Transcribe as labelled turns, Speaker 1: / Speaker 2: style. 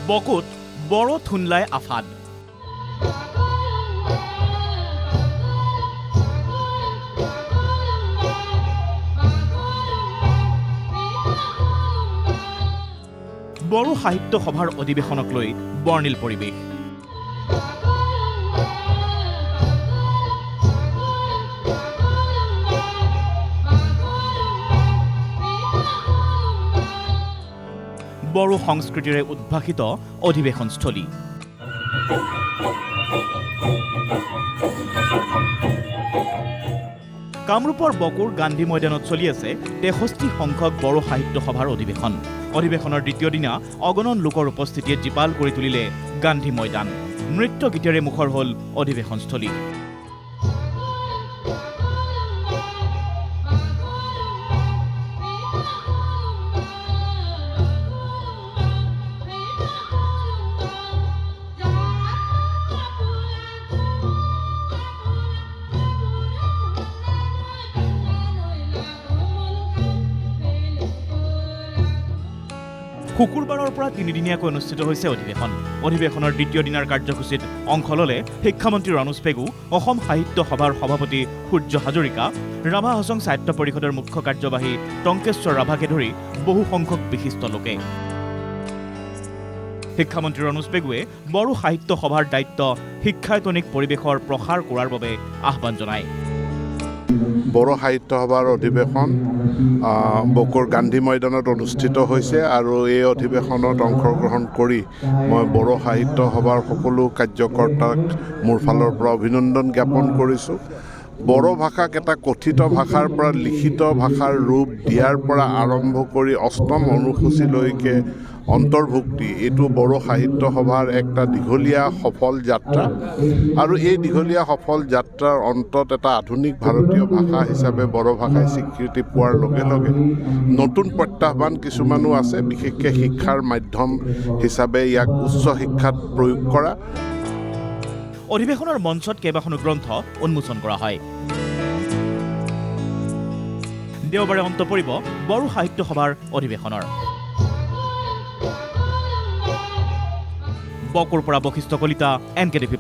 Speaker 1: বকুত বড়ো থুনলাই আফাদ। বড়ো সাহিত্য সভাৰ অধিৱেশনক লৈ বৰ্ণিল পৰিৱেশ। বড়ো সংস্কৃতিৰে উদ্ভাসিত অধিৱেশনস্থলী। কামৰূপৰ বকুৰ গান্ধী ময়দানত চলি আছে ৬৩ সংখ্যক বড়ো সাহিত্য সভাৰ অধিৱেশন। অধিৱেশনৰ দ্বিতীয় দিনা অগণন লোকৰ উপস্থিতিয়ে জীপাল কৰি তুলিলে গান্ধী ময়দান। নৃত্য গীতেৰে মুখৰ হ'ল অধিৱেশনস্থলী। শুকুৰবাৰৰ পৰা তিনিদিনীয়াকৈ অনুষ্ঠিত হৈছে অধিৱেশন। অধিৱেশনৰ দ্বিতীয় দিনাৰ কাৰ্যসূচীত অংশ ল'লে শিক্ষামন্ত্ৰী ৰণোজ পেগু, অসম সাহিত্য সভাৰ সভাপতি সূৰ্য হাজৰিকা, ৰাভা হাছং সাহিত্য পৰিষদৰ মুখ্য কাৰ্যবাহী টংকেশ্বৰ ৰাভাকে ধৰি বহু সংখ্যক বিশিষ্ট লোকে। শিক্ষামন্ত্ৰী ৰণোজ পেগুৱে বড়ো সাহিত্য সভাৰ দায়িত্ব শিক্ষায়তনিক পৰিৱেশৰ প্ৰসাৰ কৰাৰ বাবে আহ্বান জনায়।
Speaker 2: বড়ো সাহিত্য সভাৰ অধিৱেশন বকুৰ গান্ধী ময়দানত অনুষ্ঠিত হৈছে আৰু এই অধিৱেশনত অংশগ্ৰহণ কৰি মই বড়ো সাহিত্য সভাৰ সকলো কাৰ্যকৰ্তাক মোৰ ফালৰ পৰা অভিনন্দন জ্ঞাপন কৰিছোঁ। বড়ো ভাষাক এটা কথিত ভাষাৰ পৰা লিখিত ভাষাৰ ৰূপ দিয়াৰ পৰা আৰম্ভ কৰি অষ্টম অনুসূচীলৈকে অন্তৰ্ভুক্তি, এইটো বড়ো সাহিত্য সভাৰ একটা দীঘলীয়া সফল যাত্ৰা আৰু এই দীঘলীয়া সফল যাত্ৰাৰ অন্তত এটা আধুনিক ভাৰতীয় ভাষা হিচাপে বড়ো ভাষাই স্বীকৃতি পোৱাৰ লগে লগে নতুন প্ৰত্যাহ্বান কিছুমানো আছে, বিশেষকৈ শিক্ষাৰ মাধ্যম হিচাপে ইয়াক উচ্চ শিক্ষাত প্ৰয়োগ কৰা।
Speaker 1: অধিৱেশনৰ মঞ্চত কেইবাখনো গ্ৰন্থ উন্মোচন কৰা হয়। দেওবাৰে অন্ত পৰিব বড়ো সাহিত্য সভাৰ অধিৱেশনৰ। বকুৰ পৰা বশিষ্ঠ কলিতা, NKTV+।